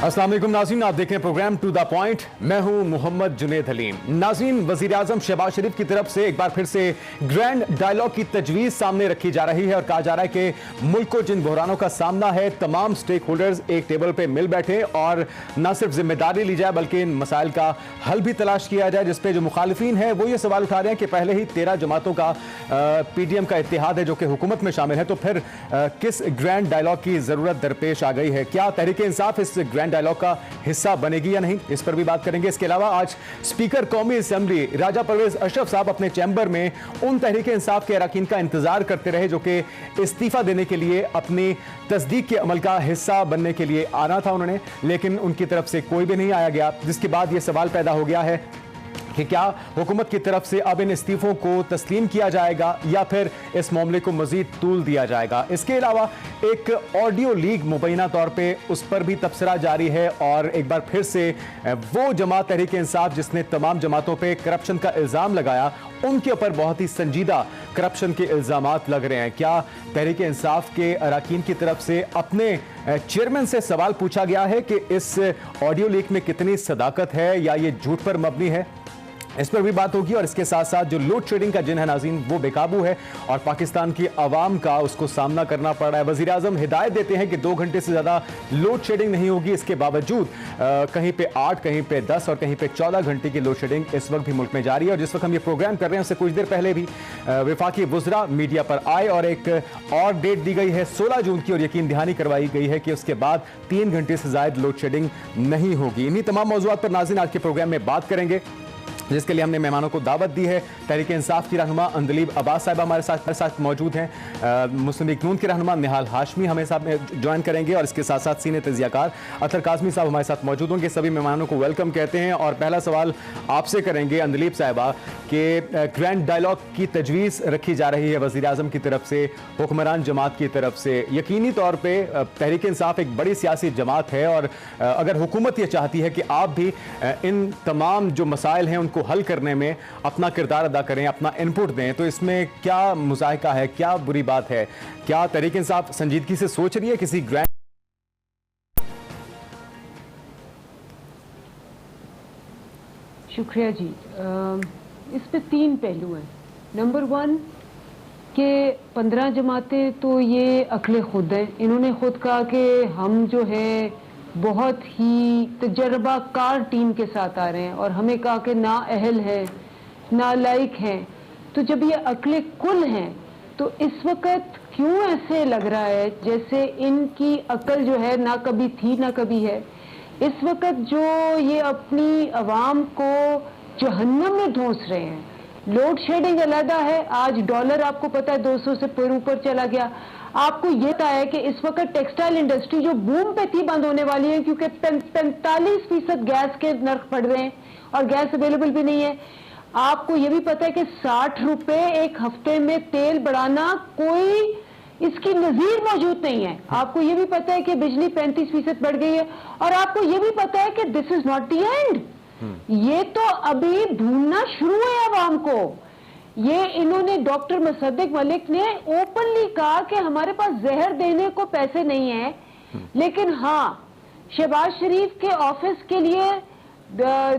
अस्सलाम वालेकुम नाज़रीन, आप देख रहे हैं प्रोग्राम टू द पॉइंट। मैं हूं मोहम्मद जुनैद हलीम। नाज़रीन, वज़ीर आज़म शहबाज शरीफ की तरफ से एक बार फिर से ग्रैंड डायलॉग की तजवीज़ सामने रखी जा रही है और कहा जा रहा है कि मुल्क को जिन बहरानों का सामना है, तमाम स्टेक होल्डर्स एक टेबल पर मिल बैठे और न सिर्फ जिम्मेदारी ली जाए बल्कि इन मसाइल का हल भी तलाश किया जाए। जिसपे जो मुखालिफिन है वो ये सवाल उठा रहे हैं कि पहले ही 13 जमातों का PDM का इत्तेहाद है जो कि हुकूमत में शामिल है, तो फिर किस ग्रैंड डायलॉग की जरूरत दरपेश आ गई है? क्या तहरीक इंसाफ इस ग्रैंड डायलॉग का हिस्सा बनेगी या नहीं, इस पर भी बात करेंगे। इसके अलावा आज स्पीकर कौमी असेंबली राजा परवेज अशरफ साहब अपने चैम्बर में उन तहरीक इंसाफ के अरकान का इंतजार करते रहे जो कि इस्तीफा देने के लिए अपनी तस्दीक के अमल का हिस्सा बनने के लिए आना था उन्होंने, लेकिन उनकी तरफ से कोई भी नहीं आया गया। जिसके बाद यह सवाल पैदा हो गया है कि क्या हुकूमत की तरफ से अब इन इस्तीफों को तस्लीम किया जाएगा या फिर इस मामले को मजीद तूल दिया जाएगा। इसके अलावा एक ऑडियो लीक मुबैना तौर पे उस पर भी तबसरा जारी है और एक बार फिर से वो जमात तहरीक इंसाफ जिसने तमाम जमातों पे करप्शन का इल्ज़ाम लगाया, उनके ऊपर बहुत ही संजीदा करप्शन के इल्ज़ामात लग रहे हैं। क्या तहरीक इंसाफ के अरकान की तरफ से अपने चेयरमैन से सवाल पूछा गया है कि इस ऑडियो लीक में कितनी सदाकत है या ये झूठ पर मबनी है? इस पर भी बात होगी। और इसके साथ साथ जो लोड शेडिंग का जिन है नाज़रीन वो बेकाबू है और पाकिस्तान की आवाम का उसको सामना करना पड़ रहा है। वज़ीर आज़म हिदायत देते हैं कि 2 घंटे से ज़्यादा लोड शेडिंग नहीं होगी, इसके बावजूद कहीं पे 8, कहीं पे 10 और कहीं पे 14 घंटे की लोड शेडिंग इस वक्त भी मुल्क में जारी है। और जिस वक्त हम ये प्रोग्राम कर रहे हैं उससे कुछ देर पहले भी वफाकी वुज़रा मीडिया पर आए और एक और डेट दी गई है 16 जून की, और यकीन दहानी करवाई गई है कि उसके बाद 3 घंटे से ज़ायद लोड शेडिंग नहीं होगी। इन्हीं तमाम मौज़ूआत पर नाज़रीन आज के प्रोग्राम में बात करेंगे, जिसके लिए हमने मेहमानों को दावत दी है। तहरीक इंसाफ की रहनुमा अंदलीब अब्बास साहिबा हमारे साथ मौजूद हैं। मुस्लिम लीग नून के रहनुमा निहाल हाशमी हमें साथ में ज्वाइन करेंगे और इसके साथ साथ सीनियर तजियाकार अतर काज़मी साहब हमारे साथ मौजूद होंगे। सभी मेहमानों को वेलकम कहते हैं और पहला सवाल आपसे करेंगे अंदलीब साहिबा कि ग्रैंड डायलॉग की तजवीज़ रखी जा रही है वज़ीर आज़म की तरफ से, हुक्मरान जमात की तरफ से। यकीनी तौर पर तहरीक इंसाफ एक बड़ी सियासी जमात है और अगर हुकूमत ये चाहती है कि आप भी इन तमाम जो मसाइल हैं उनको हल करने में अपना किरदार अदा करें, अपना इनपुट दें, तो इसमें क्या मुज़ाहिका है, क्या बुरी बात है? क्या तहरीक इंसाफ संजीदगी से सोच रही है किसी ग्रैंड? शुक्रिया जी। इस पे 3 पहलू हैं। नंबर 1 कि 15 जमातें तो ये अक्ले खुद हैं। इन्होंने खुद कहा कि हम जो है बहुत ही तजर्बाकार टीम के साथ आ रहे हैं और हमें कहा कि ना अहल है, ना लायक हैं। तो जब ये अक्ले कुल हैं तो इस वक्त क्यों ऐसे लग रहा है जैसे इनकी अकल जो है ना कभी थी ना कभी है। इस वक्त जो ये अपनी आवाम को जहन्नम में धोस रहे हैं। लोड शेडिंग अलहदा है, आज डॉलर आपको पता है 200 से फिर ऊपर चला गया। आपको ये पता है कि इस वक्त टेक्सटाइल इंडस्ट्री जो बूम पे थी बंद होने वाली है क्योंकि 45% गैस के नर्क बढ़ रहे हैं और गैस अवेलेबल भी नहीं है। आपको ये भी पता है कि 60 रुपए एक हफ्ते में तेल बढ़ाना कोई इसकी नजीर मौजूद नहीं है। आपको ये भी पता है कि बिजली 35% बढ़ गई है और आपको ये भी पता है कि this is not the end. ये तो अभी ढूंढना शुरू है आवाम को। ये इन्होंने डॉक्टर मुसद्दिक मलिक ने ओपनली कहा कि हमारे पास जहर देने को पैसे नहीं है, लेकिन हाँ शहबाज शरीफ के ऑफिस के लिए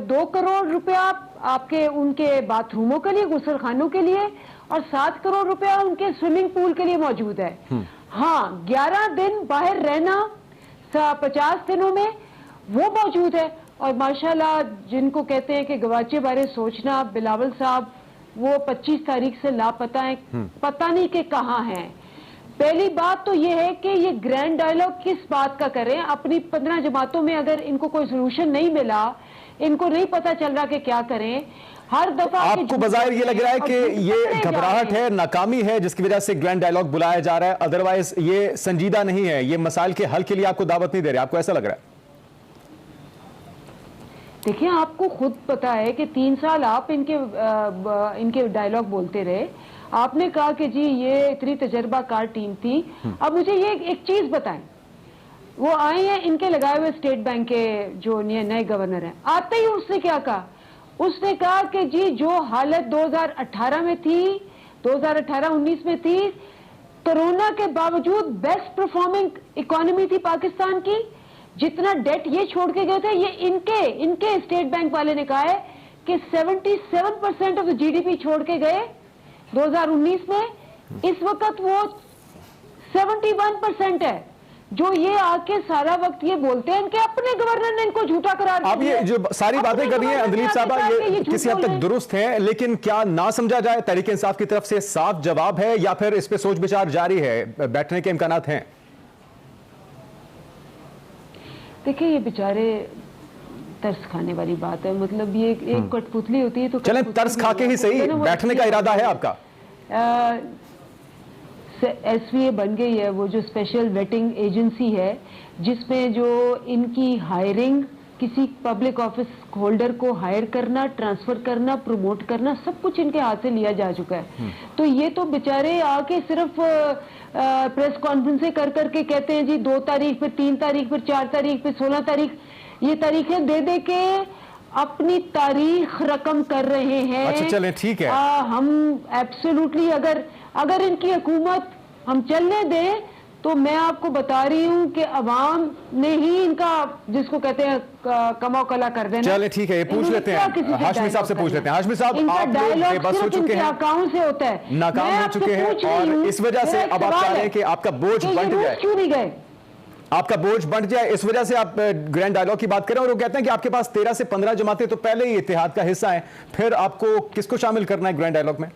2 करोड़ रुपया आपके उनके बाथरूमों के लिए, गुसल खानों के लिए, और 7 करोड़ रुपया उनके स्विमिंग पूल के लिए मौजूद है। हाँ 11 दिन बाहर रहना 50 दिनों में वो मौजूद है। और माशाल्लाह जिनको कहते हैं कि गवाचे बारे सोचना, बिलावल साहब वो 25 तारीख से लापता है, पता नहीं कि कहाँ हैं। पहली बात तो ये है कि ये ग्रैंड डायलॉग किस बात का करें। अपनी 15 जमातों में अगर इनको कोई सोल्यूशन नहीं मिला, इनको नहीं पता चल रहा कि क्या करें, हर दफा आपको बजाय ये लग रहा है कि ये घबराहट है, नाकामी है जिसकी वजह से ग्रैंड डायलॉग बुलाया जा रहा है, अदरवाइज ये संजीदा नहीं है, ये मसाइल के हल के लिए आपको दावत नहीं दे रहे, आपको ऐसा लग रहा है? देखिए आपको खुद पता है कि 3 साल आप इनके डायलॉग बोलते रहे। आपने कहा कि जी ये इतनी तजर्बाकार टीम थी। अब मुझे ये एक चीज बताएं, वो आए हैं इनके लगाए हुए स्टेट बैंक के जो नए गवर्नर हैं, आते ही उसने क्या कहा? उसने कहा कि जी जो हालत 2018 में थी, 2018-19 में थी, कोरोना के बावजूद बेस्ट परफॉर्मिंग इकोनॉमी थी पाकिस्तान की, जितना डेट ये छोड़ के गए थे, ये इनके स्टेट बैंक वाले ने कहा है कि 77% ऑफ जीडीपी छोड़ के गए 2019 में। इस वक्त वो 71% है। जो ये आके सारा वक्त ये बोलते हैं कि अपने गवर्नर ने इनको झूठा करार दिया। अब ये जो सारी बातें कर रही हैं अंदलीब साहबा, ये किसी हद तक दुरुस्त है, लेकिन क्या ना समझा जाए तहरीक इंसाफ की तरफ से साफ जवाब है या फिर इस पे सोच विचार जारी है, बैठने के इम्कानात हैं? देखिए, ये बेचारे तरस खाने वाली बात है। मतलब ये एक कठपुतली होती है तो चलें तरस खा के ही सही, बैठने का इरादा है आपका? एसवीए बन गई है, वो जो स्पेशल वेटिंग एजेंसी है, जिसमें जो इनकी हायरिंग, किसी पब्लिक ऑफिस होल्डर को हायर करना, ट्रांसफर करना, प्रमोट करना, सब कुछ इनके हाथ से लिया जा चुका है। तो ये तो बेचारे आके सिर्फ प्रेस कॉन्फ्रेंसें कर करके कहते हैं जी 2 तारीख, फिर 3 तारीख, फिर 4 तारीख, फिर 16 तारीख, ये तारीखें दे दे के अपनी तारीख रकम कर रहे हैं। अच्छा चलें, ठीक है। हम एब्सोल्युटली अगर इनकी हुकूमत हम चलने दें तो मैं आपको बता रही हूं कि अवाम ने ही इनका, जिसको कहते हैं कमाओ कला कर देना। चलें ठीक है, ये पूछ लेते हैं हाशमी साहब से, पूछ लेते हैं। हाशमी साहब, आप बेबस हो चुके हैं, अकाउंट से होता है, नाकाम हो चुके हैं और इस वजह से अब आप चाह रहे हैं कि आपका बोझ बढ़ जाए। क्यों नहीं गए? आपका बोझ बढ़ जाए, इस वजह से आप ग्रैंड डायलॉग की बात करें। और वो कहते हैं कि आपके पास 13 से 15 जमातें तो पहले ही इत्तेहाद का हिस्सा हैं, फिर आपको किसको शामिल करना है ग्रैंड डायलॉग में?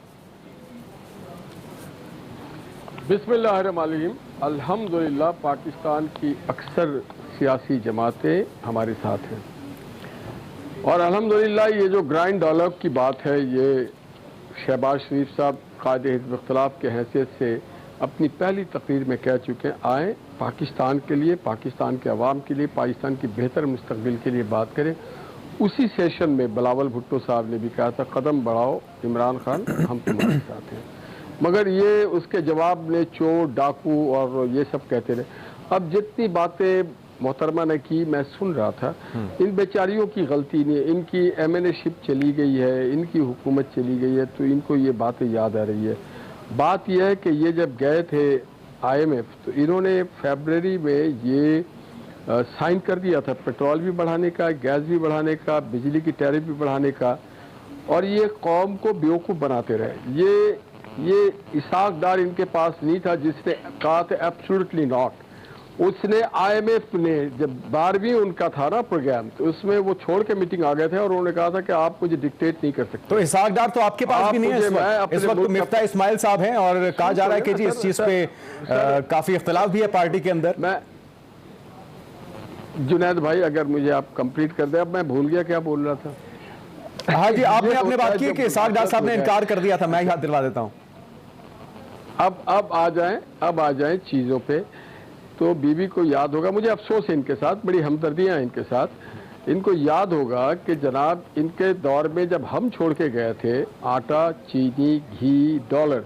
बिस्मिल्लाहिर्रहमानिर्रहीम। अल्हम्दुलिल्लाह पाकिस्तान की अक्सर सियासी जमातें हमारे साथ हैं और अल्हम्दुलिल्लाह ये जो ग्रैंड डायलॉग की बात है, ये शहबाज शरीफ साहब कायदे हिज़्ब इख्तिलाफ के हैसियत से अपनी पहली तकरीर में कह चुके हैं, आए पाकिस्तान के लिए, पाकिस्तान के अवाम के लिए, पाकिस्तान की बेहतर मुस्तकबिल के लिए बात करें। उसी सेशन में बिलावल भुट्टो साहब ने भी कहा था, कदम बढ़ाओ इमरान खान, हम तुम्हारे साथ हैं। मगर ये उसके जवाब में चोर, डाकू और ये सब कहते रहे। अब जितनी बातें मोहतरमा ने की, मैं सुन रहा था, इन बेचारियों की गलती नहीं है, इनकी एमएनएशिप चली गई है, इनकी हुकूमत चली गई है, तो इनको ये बातें याद आ रही है। बात यह है कि ये जब गए थे IMF, तो इन्होंने फरवरी में ये साइन कर दिया था पेट्रोल भी बढ़ाने का, गैस भी बढ़ाने का, बिजली की टैरिफ भी बढ़ाने का, और ये कौम को बेवकूफ़ बनाते रहे। ये इसाक डार इनके पास नहीं था जिसने कहा था एब्सोल्युटली नॉट। उसने IMF ने जब 12वीं उनका था ना प्रोग्राम, तो उसमें वो छोड़ के मीटिंग आ गए थे और उन्होंने कहा था कि आप मुझे डिक्टेट नहीं कर सकते। तो इसाक डार तो आपके पास भी नहीं है इस वक्त तो मिफ्ता इस्माइल साहब हैं और कहा जा रहा है कि जी इस चीज पे काफी इख्तिलाफ भी है पार्टी के अंदर। मैं जुनैद भाई, अगर मुझे आप कंप्लीट कर दे, अब मैं भूल गया क्या बोल रहा था। हाँ जी, आपने बात की कि इसाक डार साहब ने इनकार कर दिया था, मैं याद दिलवा देता हूँ। अब आ जाएं चीज़ों पे। तो बीबी को याद होगा, मुझे अफसोस है इनके साथ, बड़ी हमदर्दियाँ इनके साथ। इनको याद होगा कि जनाब इनके दौर में जब हम छोड़ के गए थे आटा, चीनी, घी, डॉलर,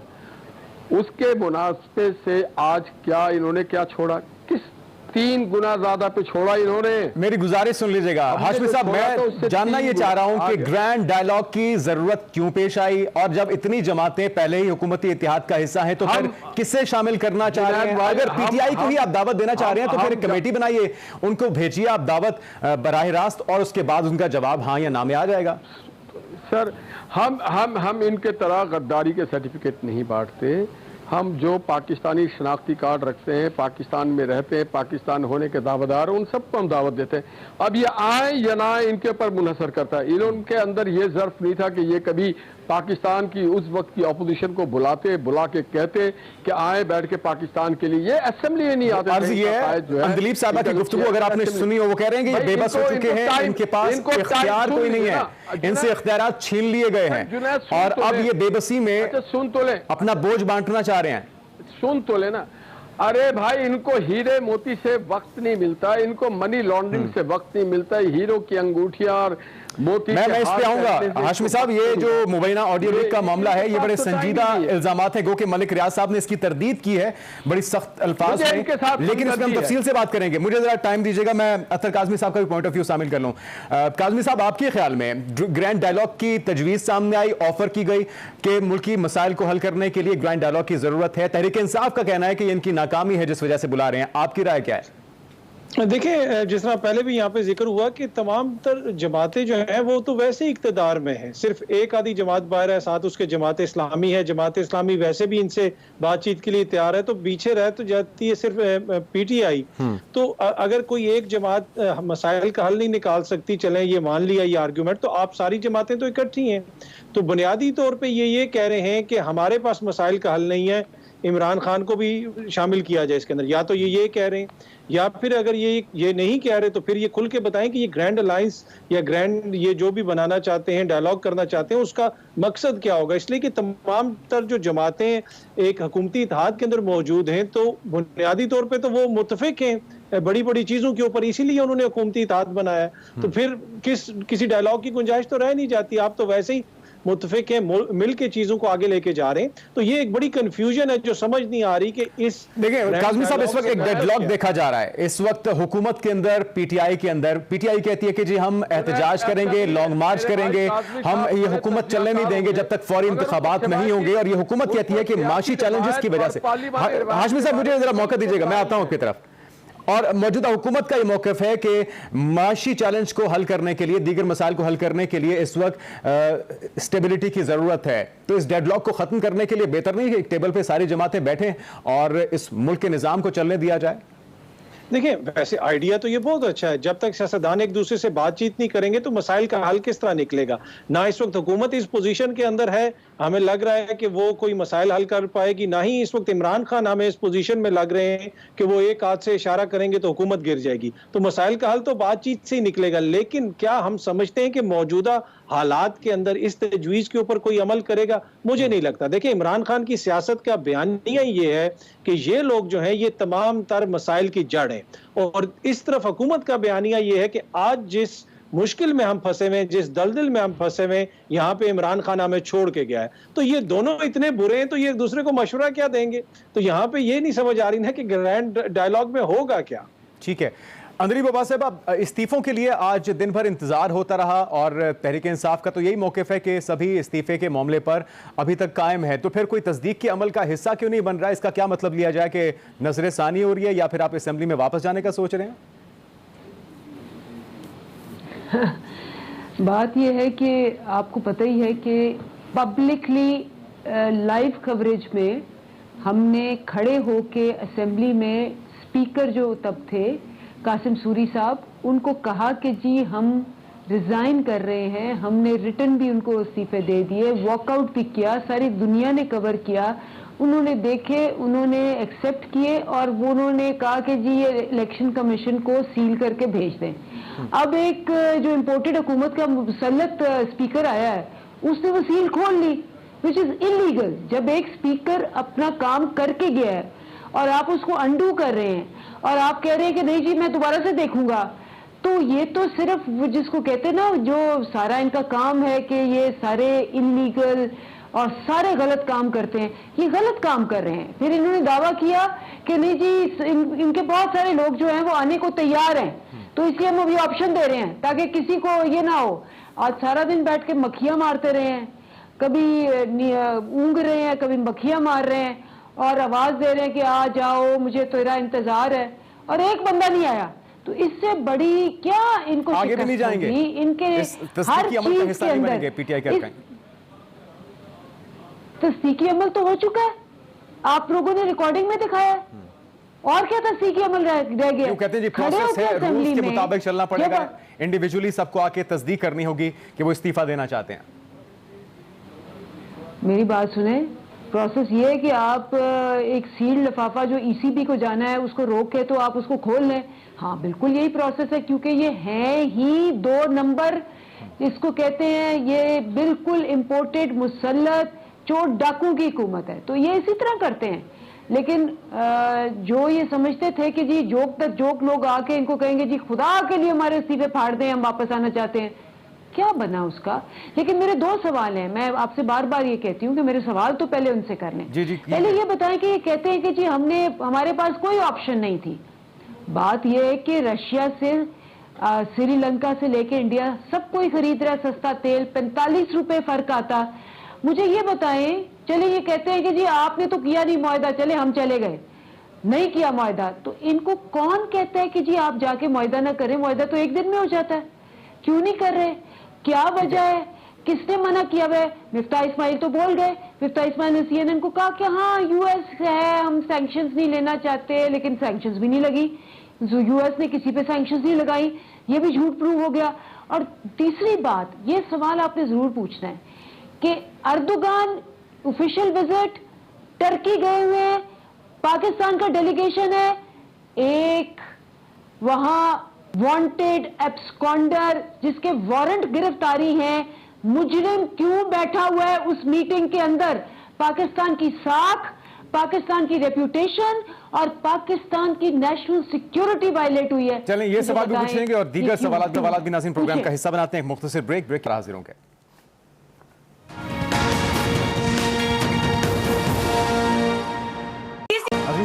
उसके मुनासबे से आज क्या इन्होंने क्या छोड़ा, किस 3 गुना ज्यादा पे छोड़ा इन्होंने। मेरी गुजारिश सुन लीजिएगा हाशमी साहब, मैं जानना ये चाह रहा हूं कि ग्रैंड डायलॉग की जरूरत क्यों पेश आई, और जब इतनी जमातें पहले ही हुकूमती इत्तेहाद का हिस्सा हैं तो फिर किससे शामिल करना चाह रहे हैं? अगर PTI को ही आप दावत देना चाह रहे हैं तो फिर कमेटी बनाइए, उनको भेजिए आप दावत बराह रास्त, और उसके बाद उनका जवाब हाँ या ना में आ जाएगा। सर, हम इनके तरह गद्दारी के सर्टिफिकेट नहीं बांटते। हम जो पाकिस्तानी शनाख्ती कार्ड रखते हैं, पाकिस्तान में रहते हैं, पाकिस्तान होने के दावेदार, उन सबको हम दावत देते हैं। अब ये आए या ना आए इनके ऊपर मुनहसर करता है। इनके अंदर ये ज़र्फ नहीं था कि ये कभी पाकिस्तान की उस वक्त की अपोजिशन को बुला के कहते कि आए बैठ के पाकिस्तान के लिए, ये असेंबली नहीं आते। अंदलीब साहबा की गुफ्तगू अगर आपने सुनी हो, वो कह रहे हैं कि बेबस हो चुके हैं, इनके पास इख्तियार कोई नहीं है, इनसे इख्तियारात छीन लिए गए हैं और अब ये बेबसी में सुन तो ले, अपना बोझ बांटना चाह रहे हैं। सुन तो लेना, अरे भाई इनको हीरे मोती से वक्त नहीं मिलता, इनको मनी लॉन्ड्रिंग से वक्त नहीं मिलता, हीरो की अंगूठियां और मोती। मैं इस पे आऊंगा हाशमी साहब। ये जो मुबैना ऑडियो लीक का मामला है, ये बड़े संजीदा इल्जामात है, गो कि मलिक रियाज साहब ने इसकी तरदीद की है बड़ी सख्त अल्फाज में, लेकिन इसमें हम तफसील से बात करेंगे। मुझे जरा टाइम दीजिएगा, मैं अतर काज़मी साहब का भी पॉइंट ऑफ व्यू शामिल कर लूं। काज़मी साहब, आपके ख्याल में ग्रैंड डायलॉग की तजवीज़ सामने आई, ऑफर की गई कि मुल्की मसाइल को हल करने के लिए ग्रैंड डायलॉग की जरूरत है, तहरीक इंसाफ का कहना है कि इनकी नाकामी है जिस वजह से बुला रहे हैं, आपकी राय क्या है? देखिए, जिस तरह पहले भी यहाँ पे जिक्र हुआ कि तमाम तर जमातें जो हैं वो तो वैसे ही इक़्तिदार में हैं, सिर्फ एक आधी जमात बाहर है, साथ उसके जमात इस्लामी है। जमात इस्लामी वैसे भी इनसे बातचीत के लिए तैयार है, तो पीछे रह तो जाती है सिर्फ पीटीआई। तो अगर कोई एक जमात मसाइल का हल नहीं निकाल सकती, चलें ये मान लिया ये आर्ग्यूमेंट, तो आप सारी जमातें तो इकट्ठी हैं। तो बुनियादी तौर पर ये कह रहे हैं कि हमारे पास मसाइल का हल नहीं है, इमरान खान को भी शामिल किया जाए इसके अंदर। या तो ये कह रहे हैं, या फिर अगर ये नहीं कह रहे तो फिर ये खुल के बताएं कि ये ग्रैंड अलायंस या ग्रैंड ये जो भी बनाना चाहते हैं, डायलॉग करना चाहते हैं, उसका मकसद क्या होगा। इसलिए कि तमाम तर जो जमातें एक हुकूमती इत्तेहाद के अंदर मौजूद हैं, तो बुनियादी तौर पर तो वो मुत्तफिक हैं बड़ी बड़ी चीजों के ऊपर, इसीलिए उन्होंने हुकूमती इत्तेहाद बनाया। तो फिर किसी डायलॉग की गुंजाइश तो रह नहीं जाती। आप तो वैसे ही मुत्तफिक है, मिल के चीजों को आगे लेके जा रहे हैं। तो ये एक बड़ी कंफ्यूजन है जो समझ नहीं आ रही कि इस देखिए काज़मी साहब, इस वक्त एक डेडलॉक देखा जा रहा है इस वक्त हुकूमत के अंदर, पीटीआई के अंदर। पीटीआई कहती है कि जी हम एहतजाज करेंगे, लॉन्ग मार्च करेंगे, हम ये हुकूमत चलने नहीं देंगे जब तक फौरी इंतखाबात नहीं होंगे। और ये हुकूमत कहती है कि माशी चैलेंजेस की वजह से। हाशमी साहब, मुझे जरा मौका दीजिएगा, मैं आता हूं आपकी तरफ। और मौजूदा हुकूमत का ये मौक़िफ़ है कि माशी चैलेंज को हल करने के लिए, दीगर मसाइल को हल करने के लिए इस वक्त स्टेबिलिटी की ज़रूरत है। तो इस डेडलॉक को ख़त्म करने के लिए बेहतर नहीं है एक टेबल पे सारी जमातें बैठें और इस मुल्क के निज़ाम को चलने दिया जाए? देखिए, वैसे आइडिया तो ये बहुत अच्छा है। जब तक सियासतदान एक दूसरे से बातचीत नहीं करेंगे तो मसाइल का हल किस तरह निकलेगा। ना इस वक्त हुकूमत इस पोजीशन के अंदर है, हमें लग रहा है कि वो कोई मसाइल हल कर पाएगी, ना ही इस वक्त इमरान खान हमें इस पोजीशन में लग रहे हैं कि वो एक हाथ से इशारा करेंगे तो हुकूमत गिर जाएगी। तो मसाइल का हल तो बातचीत से ही निकलेगा। लेकिन क्या हम समझते हैं कि मौजूदा हालात के अंदर इस तजवीज़ के ऊपर कोई अमल करेगा? मुझे नहीं लगता। देखिए, इमरान खान की सियासत का बयानिया ये है कि ये लोग जो हैं ये तमाम तर मसाइल की जड़ है। और इस तरफ हुकूमत का बयानिया ये है कि आज जिस मुश्किल में हम फंसे हुए, जिस दलदल में हम फंसे हुए, यहाँ पे इमरान खान हमें छोड़ के गया है। तो ये दोनों इतने बुरे हैं तो ये एक दूसरे को मशवरा क्या देंगे? तो यहाँ पे ये नहीं समझ आ रही ना कि ग्रैंड डायलॉग में होगा क्या। ठीक है, अंदरी बाबा साहब, इस्तीफों के लिए आज दिन भर इंतजार होता रहा और तहरीक इंसाफ का तो यही मौक़िफ़ है कि सभी इस्तीफे के मामले पर अभी तक कायम है। तो फिर कोई तस्दीक के अमल का हिस्सा क्यों नहीं बन रहा है? इसका क्या मतलब लिया जाए कि नजर सानी हो रही है या फिर आप असेंबली में वापस जाने का सोच रहे हैं? बात यह है कि आपको पता ही है कि पब्लिकली लाइव कवरेज में हमने खड़े होके असेंबली में स्पीकर जो तब थे कासिम सूरी साहब, उनको कहा कि जी हम रिज़ाइन कर रहे हैं। हमने रिटर्न भी उनको इस्तीफे दे दिए, वॉकआउट भी किया, सारी दुनिया ने कवर किया। उन्होंने देखे, उन्होंने एक्सेप्ट किए और वो उन्होंने कहा कि जी ये इलेक्शन कमीशन को सील करके भेज दें। अब एक जो इम्पोर्टेड हुकूमत का मुसल्लत स्पीकर आया है, उसने वो सील खोल ली, विच इज़ इलीगल। जब एक स्पीकर अपना काम करके गया है और आप उसको अंडू कर रहे हैं और आप कह रहे हैं कि नहीं जी मैं दोबारा से देखूंगा, तो ये तो सिर्फ जिसको कहते हैं ना, जो सारा इनका काम है कि ये सारे इलीगल और सारे गलत काम करते हैं, ये गलत काम कर रहे हैं। फिर इन्होंने दावा किया कि नहीं जी इनके बहुत सारे लोग जो हैं वो आने को तैयार हैं, तो इसलिए हम अभी ऑप्शन दे रहे हैं ताकि किसी को ये ना हो। आज सारा दिन बैठ के मक्खियां मारते रहे हैं, कभी ऊँग रहे हैं, कभी मक्खियां मार रहे हैं और आवाज दे रहे हैं कि आ जाओ, मुझे तेरा इंतजार है, और एक बंदा नहीं आया। तो इससे बड़ी क्या इनको आगे भी नहीं जाएंगे, इनके हर चीज के अंदर तस्दीकी अमल तो हो चुका है, आप लोगों ने रिकॉर्डिंग में दिखाया है, और क्या तस्दीकी अमल रह गया? क्यों कहते हैं जी प्रोसेस है, रूल्स के मुताबिक चलना पड़ेगा, इंडिविजुअली सबको आके तस्दीक करनी होगी कि वो इस्तीफा देना चाहते हैं। मेरी बात सुने, प्रोसेस ये है कि आप एक सील्ड लिफाफा जो ईसीबी को जाना है उसको रोक के तो आप उसको खोल लें। हाँ बिल्कुल यही प्रोसेस है, क्योंकि ये है ही 2 नंबर, इसको कहते हैं ये बिल्कुल इंपोर्टेड मुसल्लत चोर डाकू की हुकूमत है, तो ये इसी तरह करते हैं। लेकिन जो ये समझते थे कि जी जोक लोग आके इनको कहेंगे जी खुदा के लिए हमारे इस्तीफे फाड़ दें, हम वापस आना चाहते हैं, क्या बना उसका। लेकिन मेरे 2 सवाल हैं, मैं आपसे बार बार ये कहती हूँ कि मेरे सवाल तो पहले उनसे करने। पहले ये बताएं कि ये कहते हैं कि जी हमारे पास कोई ऑप्शन नहीं थी। बात ये है कि रशिया से श्रीलंका से लेके इंडिया सब कोई खरीद रहा है सस्ता तेल, 45 रुपए फर्क आता। मुझे ये बताएं, चले ये कहते हैं कि जी आपने तो किया नहीं मुआहदा, चले हम चले गए, नहीं किया मुआहदा, तो इनको कौन कहता है कि जी आप जाके मुआहदा ना करें? मुआहदा तो एक दिन में हो जाता है, क्यों नहीं कर रहे? क्या वजह है? किसने मना किया हुआ है? मिफ्ता इस्माइल तो बोल गए, मिफ्ता इस्माइल ने CNN को कहा कि हाँ US है, हम सैंक्शंस नहीं लेना चाहते, लेकिन सैंक्शंस भी नहीं लगी, US ने किसी पे सैंक्शंस नहीं लगाई, ये भी झूठ प्रूव हो गया। और तीसरी बात, ये सवाल आपने जरूर पूछना है कि अर्दोगान ऑफिशियल विजिट टर्की गए हुए हैं, पाकिस्तान का डेलीगेशन है, एक वहां वांटेड एब्सकॉन्डर जिसके वारंट गिरफ्तारी हैं, मुजरिम क्यों बैठा हुआ है उस मीटिंग के अंदर? पाकिस्तान की साख, पाकिस्तान की रेप्यूटेशन और पाकिस्तान की नेशनल सिक्योरिटी वायलेट हुई है। चलें, ये सवाल भी पूछेंगे और दीगर सवाल भी नाज़रीन प्रोग्राम का हिस्सा बनाते हैं। एक मुख्तसर ब्रेक पर हाजिर होंगे।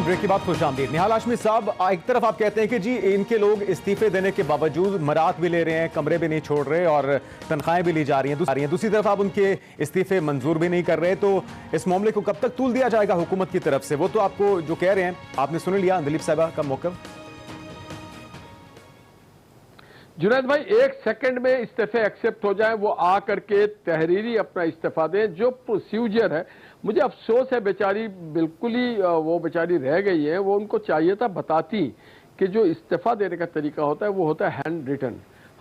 ब्रेक के बाद खुशामदीद। निहाल हाशमी साहब, एक तरफ आप कहते हैं कि जी इनके लोग इस्तीफे देने के बावजूद मरात भी ले रहे हैं, कमरे भी नहीं छोड़ रहे और तनख्वाहें भी ली जा रही हैं, दूसरी तरफ आप उनके इस्तीफे मंजूर भी नहीं कर रहे, तो इस मामले को कब तक तूल दिया जाएगा हुकूमत की तरफ से? वो तो आपको जो कह रहे हैं आपने सुन लिया दिलीप साहिबा का मौक़िफ़। जुनैद भाई, एक सेकंड में इस्तीफे एक्सेप्ट हो जाए, वो आ करके तहरीरी अपना इस्तीफा दें, जो प्रोसीजर है। मुझे अफसोस है, बेचारी बिल्कुल ही वो बेचारी रह गई है। वो उनको चाहिए था बताती कि जो इस्तीफा देने का तरीका होता है वो होता है हैंड रिटन।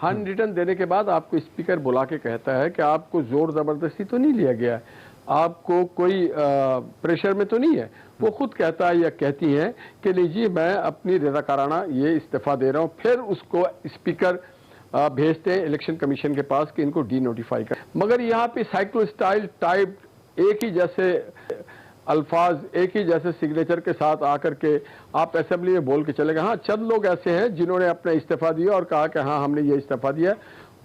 हैंड रिटन देने के बाद आपको स्पीकर बुला के कहता है कि आपको जोर जबरदस्ती तो नहीं लिया गया है, आपको कोई प्रेशर में तो नहीं है। वो खुद कहता है या कहती हैं कि लीजिए मैं अपनी रज़ाकाराना ये इस्तीफा दे रहा हूँ, फिर उसको स्पीकर भेजते हैं इलेक्शन कमीशन के पास कि इनको डी नोटिफाई कर। मगर यहाँ पे साइक्लो स्टाइल टाइप एक ही जैसे अल्फाज, एक ही जैसे सिग्नेचर के साथ आकर के आप असेंबली में बोल के चले गए। हाँ, चंद लोग ऐसे हैं जिन्होंने अपना इस्तीफा दिया और कहा कि हाँ हमने ये इस्तीफा दिया।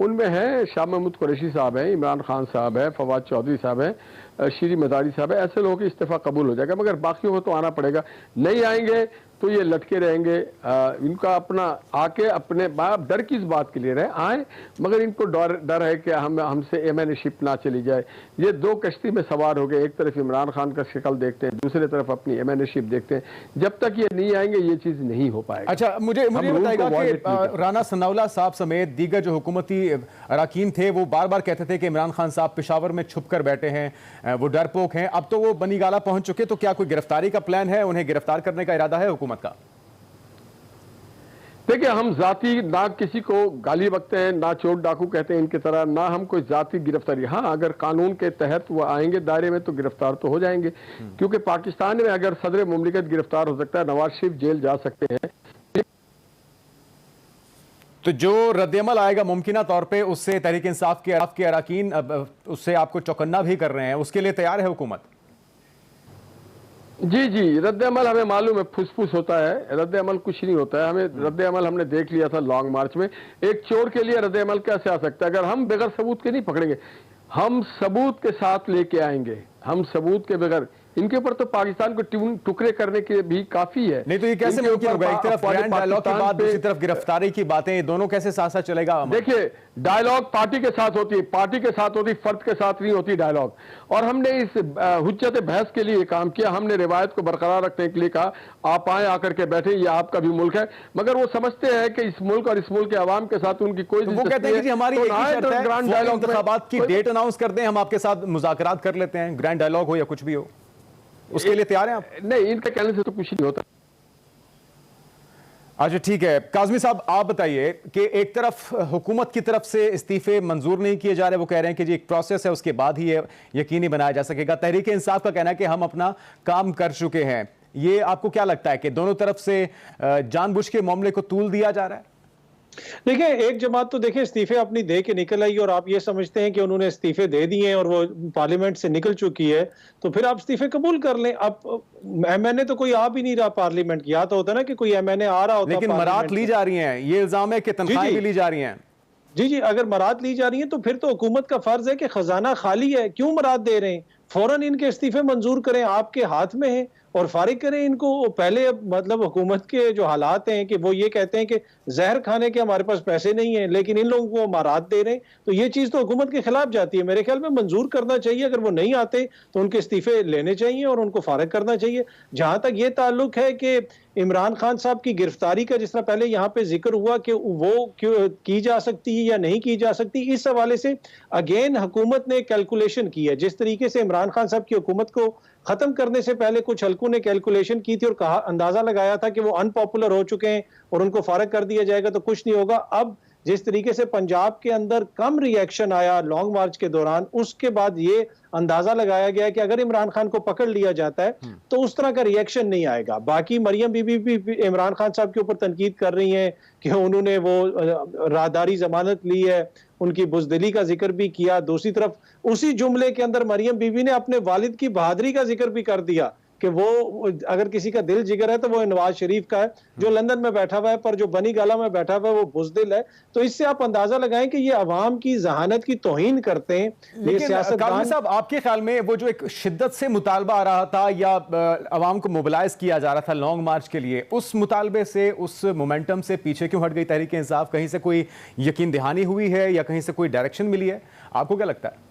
उनमें है शाह महमूद कुरैशी साहब हैं, इमरान खान साहब है, फवाद चौधरी साहब हैं, शीरी मजारी साहब है। ऐसे लोगों की इस्तीफा कबूल हो जाएगा, मगर बाकियों को तो आना पड़ेगा। नहीं आएंगे तो ये लटके रहेंगे। इनका अपना आके अपने डर किस बात के लिए रहे आए, मगर इनको डर है कि हमसे एमएनएशिप ना चली जाए। ये दो कश्ती में सवार हो गए, एक तरफ इमरान खान का शक्ल देखते हैं, दूसरी तरफ अपनी एमएनएशिप देखते हैं। जब तक ये नहीं आएंगे ये चीज नहीं हो पाएगी। अच्छा, मुझे बताएगा कि राना सनाउल्लाह साहब समेत दीगर जो हुकूमती अरकान थे वो बार बार कहते थे कि इमरान खान साहब पेशावर में छुप कर बैठे हैं, वो डरपोक हैं। अब तो वो बनीगाला पहुंच चुके, तो क्या कोई गिरफ्तारी का प्लान है, उन्हें गिरफ्तार करने का इरादा है हुकूमत का? देखिए, हम जाति ना किसी को गाली बकते हैं, ना चोर डाकू कहते हैं इनकी तरह, ना हम कोई जाति गिरफ्तारी। हाँ, अगर कानून के तहत वो आएंगे दायरे में तो गिरफ्तार तो हो जाएंगे, क्योंकि पाकिस्तान में अगर सदर मुमलिकत गिरफ्तार हो सकता है, नवाज शरीफ जेल जा सकते हैं। तो जो रद्दअमल आएगा मुमकिना तौर पे उससे तहरीक इंसाफ के अरकान उससे आपको चौकन्ना भी कर रहे हैं, उसके लिए तैयार है हुकूमत? जी जी, रद्द-ए-अमल हमें मालूम है फुसफुस होता है, रद्द-ए-अमल कुछ नहीं होता है। हमें रद्द-ए-अमल हमने देख लिया था लॉन्ग मार्च में। एक चोर के लिए रद्द-ए-अमल कैसे आ सकता है? अगर हम बगैर सबूत के नहीं पकड़ेंगे, हम सबूत के साथ लेके आएंगे। हम सबूत के बगैर, इनके ऊपर तो पाकिस्तान को टुकड़े करने के भी काफी है। नहीं तो ये कैसे मुमकिन होगा? एक तरफ ग्रैंड डायलॉग की बात, दूसरी तरफ गिरफ्तारी की बातें, ये दोनों कैसे साथ साथ चलेगा? देखिए, डायलॉग पार्टी के साथ होती है, पार्टी के साथ होती, फर्द के साथ नहीं होती डायलॉग। और हमने इस हुज्जत बहस के लिए काम किया, हमने रिवायत को बरकरार रखने के लिए कहा आप आए, आकर के बैठे, ये आपका भी मुल्क है। मगर वो समझते हैं कि इस मुल्क और इस मुल्क के अवाम के साथ उनकी कोई वो कहते हैं कि हमारी ग्रैंड डायलॉग इंतखाबात की डेट अनाउंस कर दें, हम आपके साथ मुज़ाकरात कर लेते हैं, ग्रैंड डायलॉग हो या कुछ भी हो, उसके लिए तैयार हैं आप? नहीं, इनके कहने से तो कुछ नहीं होता। अच्छा ठीक है, काज़मी साहब आप बताइए कि एक तरफ हुकूमत की तरफ से इस्तीफे मंजूर नहीं किए जा रहे, वो कह रहे हैं कि जी एक प्रोसेस है, उसके बाद ही ये यकीनी बनाया जा सकेगा। तहरीक इंसाफ का कहना है कि हम अपना काम कर चुके हैं। ये आपको क्या लगता है कि दोनों तरफ से जानबूझ के मामले को तूल दिया जा रहा है? देखिए, एक जमात तो देखिए इस्तीफे अपनी दे के निकल आई और आप ये समझते हैं कि उन्होंने इस्तीफे दे दिए हैं और वो पार्लियामेंट से निकल चुकी है, तो फिर आप इस्तीफे कबूल कर लें। अब एमएनए तो कोई आ भी नहीं रहा पार्लियामेंट की। या तो होता है ना कि कोई एमएनए आ रहा होता, लेकिन मरात ली जा रही हैं, ये इल्जाम है कि तनख्वाहें भी ली जा रही हैं। जी जी, अगर मरात ली जा रही है तो फिर तो हुकूमत का फर्ज है कि खजाना खाली है, क्यों मरात दे रहे हैं? फौरन इनके इस्तीफे मंजूर करें, आपके हाथ में है। और फारिग करें इनको। पहले मतलब हुकूमत के जो हालात हैं कि वो ये कहते हैं कि जहर खाने के हमारे पास पैसे नहीं है, लेकिन इन लोगों को अमारात दे रहे हैं, तो ये चीज तो हुकूमत के खिलाफ जाती है। मेरे ख्याल में मंजूर करना चाहिए, अगर वो नहीं आते तो उनके इस्तीफे लेने चाहिए और उनको फारिग करना चाहिए। जहां तक ये ताल्लुक है कि इमरान खान साहब की गिरफ्तारी का, जिस तरह पहले यहाँ पे जिक्र हुआ कि वो क्यों की जा सकती है या नहीं की जा सकती, इस हवाले से अगेन हुकूमत ने कैलकुलेशन की है। जिस तरीके से इमरान खान साहब की हुकूमत को खत्म करने से पहले कुछ हल्कों ने कैलकुलेशन की थी और कहा, अंदाजा लगाया था कि वो अनपॉपुलर हो चुके हैं और उनको फारिग कर दिया जाएगा तो कुछ नहीं होगा। अब जिस तरीके से पंजाब के अंदर कम रिएक्शन आया लॉन्ग मार्च के दौरान, उसके बाद ये अंदाजा लगाया गया कि अगर इमरान खान को पकड़ लिया जाता है तो उस तरह का रिएक्शन नहीं आएगा। बाकी मरियम बीबी भी इमरान खान साहब के ऊपर तनकीद कर रही हैं कि उन्होंने वो राहदारी जमानत ली है, उनकी बुजदिली का जिक्र भी किया। दूसरी तरफ उसी जुमले के अंदर मरियम बीबी ने अपने वालिद की बहादुरी का जिक्र भी कर दिया कि वो अगर किसी का दिल जिगर है तो वो नवाज शरीफ का है, जो लंदन में बैठा हुआ है, पर जो बनी गाला में बैठा हुआ है वो बुजदिल है। तो इससे आप अंदाजा लगाएं कि ये अवाम की जहानत की तौहीन करते हैं। लेकिन काज़मी साहब, आपके ख्याल में वो जो एक शिद्दत से मुतालबा आ रहा था या अवाम को मोबिलाइज किया जा रहा था लॉन्ग मार्च के लिए, उस मुतालबे से, उस मोमेंटम से पीछे क्यों हट गई तहरीक इंसाफ? कहीं से कोई यकीन दहानी हुई है या कहीं से कोई डायरेक्शन मिली है? आपको क्या लगता है?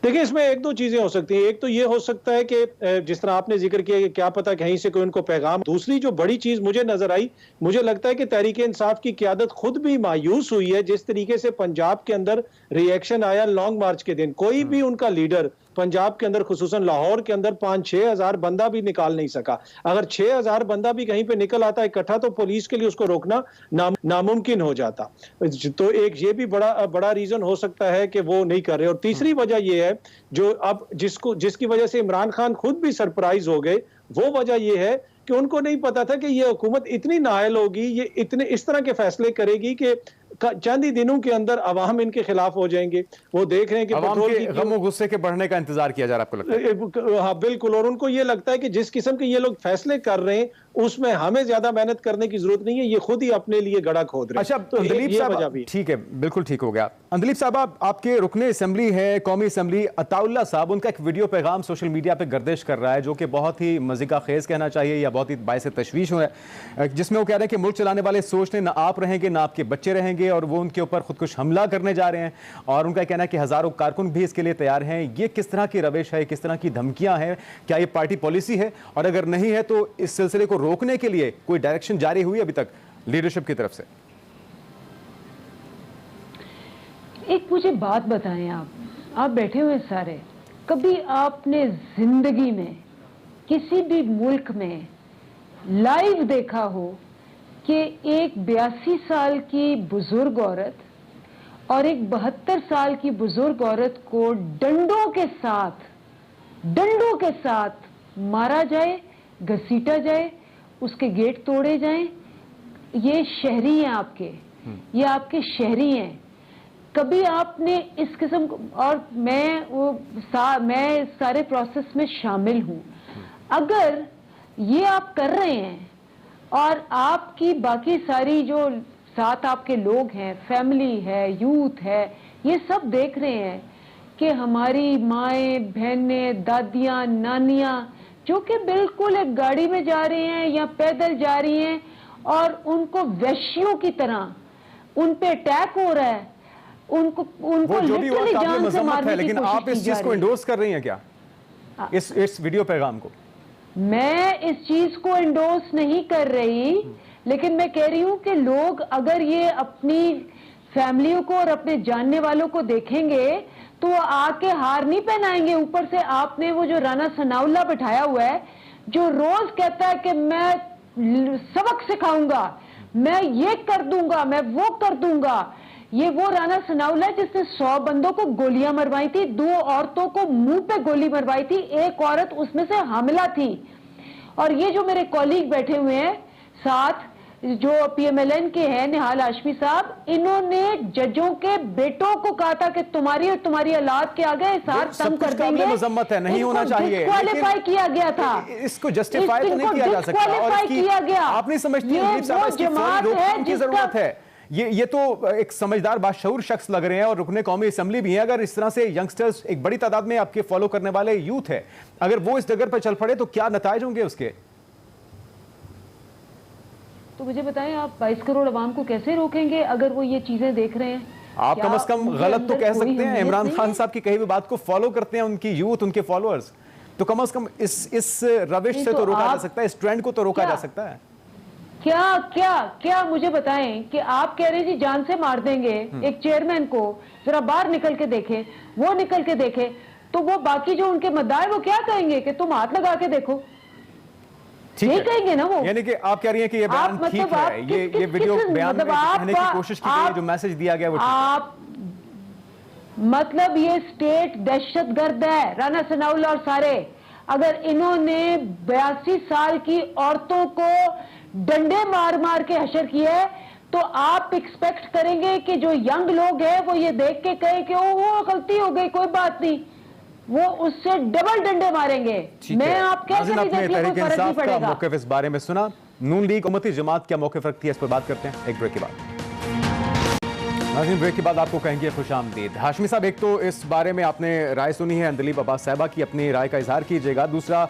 देखिए, इसमें एक दो चीजें हो सकती हैं। एक तो ये हो सकता है कि जिस तरह आपने जिक्र किया कि क्या पता कहीं से कोई उनको पैगाम। दूसरी जो बड़ी चीज मुझे नजर आई, मुझे लगता है कि तहरीक इंसाफ की क़यादत खुद भी मायूस हुई है जिस तरीके से पंजाब के अंदर रिएक्शन आया लॉन्ग मार्च के दिन। कोई भी उनका लीडर पंजाब के अंदर, खुसूसन लाहौर के अंदर 5-6 हजार बंदा भी निकाल नहीं सका। अगर 6 हजार बंदा भी कहीं पे निकल आता इकट्ठा तो पुलिस के लिए उसको रोकना नामुमकिन हो जाता। तो एक ये भी बड़ा रीजन हो सकता है कि वो नहीं कर रहे। और तीसरी वजह ये है जो अब जिसकी वजह से इमरान खान खुद भी सरप्राइज हो गए, वो वजह ये है कि उनको नहीं पता था कि ये हुकूमत इतनी नाअहल होगी, ये इतने इस तरह के फैसले करेगी कि चंद ही दिनों के अंदर अवाम इनके खिलाफ हो जाएंगे। वो देख रहे हैं कि अवाम के गम और गुस्से के बढ़ने का इंतजार किया जा रहा है, आपको लगता है? हाँ बिल्कुल। और उनको ये लगता है कि जिस किस्म के ये लोग फैसले कर रहे हैं उसमें हमें ज्यादा मेहनत करने की जरूरत नहीं है, ये खुद ही अपने लिए गड़ा खोद रहे हैं। अच्छा, तो अंदलीब साहब, ठीक है, बिल्कुल ठीक हो गया। अंदलीब साहब, आपके रुकने असेंबली है कौमी असेंबली अताउल्लाह साहब, उनका एक वीडियो पैगाम सोशल मीडिया पे गर्दिश कर रहा है जो कि बहुत ही मज़ीका खेज कहना चाहिए या बहुत ही बायस तशवीश है, जिसमें वो कह रहे हैं कि मुल्क चलाने वाले सोचते ना आप रहेंगे ना आपके बच्चे रहेंगे और वो उनके ऊपर खुदकुश हमला करने जा रहे हैं। और उनका कहना है कि हजारों कारकुन भी इसके लिए तैयार हैं। ये किस तरह की रविश है, किस तरह की धमकियां हैं? क्या ये पार्टी पॉलिसी है? और अगर नहीं है तो इस सिलसिले को रोकने के लिए कोई डायरेक्शन जारी हुई अभी तक लीडरशिप की तरफ से? एक मुझे बात बताएं, आप बैठे हुए सारे, कभी आपने जिंदगी में किसी भी मुल्क में लाइव देखा हो कि एक 82 साल की बुजुर्ग औरत और एक 72 साल की बुजुर्ग औरत को डंडों के साथ मारा जाए, घसीटा जाए, उसके गेट तोड़े जाएं? ये शहरी हैं आपके, ये आपके शहरी हैं। कभी आपने इस किस्म को, और मैं सारे प्रोसेस में शामिल हूं, अगर ये आप कर रहे हैं और आपकी बाकी सारी जो साथ आपके लोग हैं, फैमिली है, यूथ है, ये सब देख रहे हैं कि हमारी माएं, बहनें, दादियां, नानियां जो कि बिल्कुल एक गाड़ी में जा रही हैं या पैदल जा रही हैं और उनको वैश्यों की तरह उन पे अटैक हो रहा है, उनको लिटरली जान से मारने की लेकिन कोशिश आप इस चीज को इंडोर्स कर रही हैं क्या, इस वीडियो पैगाम को? मैं इस चीज को इंडोर्स नहीं कर रही, लेकिन मैं कह रही हूं कि लोग अगर ये अपनी फैमिलियों को और अपने जानने वालों को देखेंगे तो वो आके हार नहीं पहनाएंगे। ऊपर से आपने वो जो राना सनाउल्लाह बिठाया हुआ है जो रोज कहता है कि मैं सबक सिखाऊंगा, मैं ये कर दूंगा, मैं वो कर दूंगा, ये वो राना सनाउल्लाह जिसने 100 बंदों को गोलियां मरवाई थी, 2 औरतों को मुंह पे गोली मरवाई थी, एक औरत उसमें से हामिला थी। और ये जो मेरे कॉलीग बैठे हुए हैं साथ, जो पीएमएलएन के हैं निहाल हाशमी साहब, इन्होंने जजों के बेटों को कहा था कि तुम्हारी और तुम्हारी औलाद के आगे साथ तंग कर देंगे। मजम्मत है, नहीं होना चाहिए, डिस्क्वालीफाई किया गया था, इसको जस्टिफाई तो नहीं किया जा सकता। और किया गया। आप नहीं समझती वो जमात है की जरूरत है? ये तो एक समझदार बाशऊर शख्स लग रहे हैं और रुकने कौमी असेंबली भी हैं। अगर इस तरह से यंगस्टर्स एक बड़ी तादाद में आपके फॉलो करने वाले यूथ है, अगर वो इस डगर पर चल पड़े तो क्या नताइज होंगे उसके? तो मुझे बताएं, आप 22 करोड़ अवाम को कैसे रोकेंगे अगर वो ये चीजें देख रहे हैं? आप कम से कम गलत तो कह सकते हैं। इमरान खान साहब की कही हुई बात को फॉलो करते हैं उनकी यूथ, उनके फॉलोअर्स, तो कम से कम इस रविश से तो रोका जा सकता है, इस ट्रेंड को तो रोका जा सकता है। क्या क्या क्या मुझे बताएं कि आप कह रहे हैं जी जान से मार देंगे एक चेयरमैन को, जरा बाहर निकल के देखें, वो निकल के देखें, तो वो बाकी जो उनके मद्दाए वो क्या कहेंगे कि तुम हाथ लगा के देखो, यही कहेंगे ना वो। यानी कि आप कह रही हैं कि ये बयान ठीक है, ये वीडियो बयान में कहने की कोशिश की गई है, जो मैसेज दिया गया वो आप मतलब ये स्टेट दहशतगर्द है, राना सनाउल्लाह और सारे। अगर इन्होंने 82 साल की औरतों को डंडे मार मार के हशर किया है, तो आप एक्सपेक्ट करेंगे कि जो यंग लोग हैं वो ये देख के कहे कि वो गलती हो गई, कोई बात नहीं, वो उससे डबल डंडे मारेंगे। मैं आप कैसे नहीं देखिए, कोई फर्क नहीं पड़ेगा। मौक़िफ़ इस बारे में सुना, नून लीग उम्मती जमात क्या मौक़िफ़ रखती है, इस पर बात करते हैं एक ब्रेक के बाद। नाज़रीन, ब्रेक के बाद आपको कहेंगे खुशामदीद। हाशमी साहब, एक तो इस बारे में आपने राय सुनी है अंदलीब अब्बास साहिबा की, अपनी राय का इजहार कीजिएगा। दूसरा,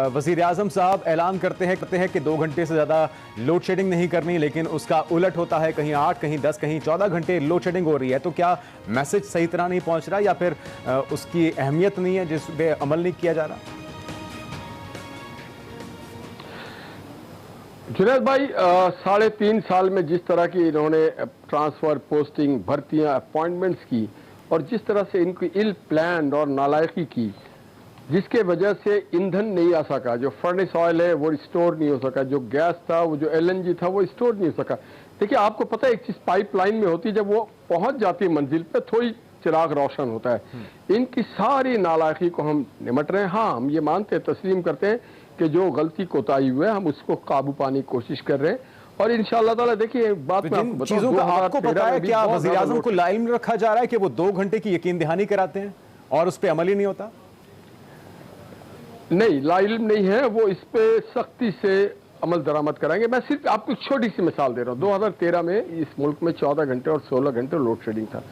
वज़ीर आज़म साहब ऐलान करते हैं कि 2 घंटे से ज़्यादा लोड शेडिंग नहीं करनी, लेकिन उसका उलट होता है, कहीं 8, कहीं 10, कहीं 14 घंटे लोड शेडिंग हो रही है। तो क्या मैसेज सही तरह नहीं पहुँच रहा, या फिर उसकी अहमियत नहीं है जिस पे अमल नहीं किया जा रहा? जुनैद भाई, 3.5 साल में जिस तरह की इन्होंने ट्रांसफर, पोस्टिंग, भर्तियां, अपॉइंटमेंट्स की, और जिस तरह से इनकी इल प्लान और नालायकी की, जिसके वजह से ईंधन नहीं आ सका, जो फर्नेस ऑयल है वो स्टोर नहीं हो सका, जो गैस था, वो जो LNG था वो स्टोर नहीं हो सका। देखिए, आपको पता है एक चीज पाइपलाइन में होती है, जब वो पहुंच जाती है मंजिल पे थोड़ी चिराग रोशन होता है। इनकी सारी नालायकी को हम निमट रहे हैं। हाँ, हम ये मानते हैं, तस्लीम करते हैं कि जो गलती कोताही हुई है हम उसको काबू पाने की कोशिश कर रहे हैं, और इंशाअल्लाह ताला देखिए बात में आपको चीजों का आपको पता है, क्या वज़ीर आज़म को लाइम रखा जा रहा है कि वो 2 घंटे की यकीन दहानी कराते हैं और उस पर अमल ही नहीं होता? नहीं, लाइल्म नहीं है, वो इस पे सख्ती से अमल दरामद कराएंगे। मैं सिर्फ आपको छोटी सी मिसाल दे रहा हूँ। 2013 में इस मुल्क में 14 घंटे और 16 घंटे लोड शेडिंग था,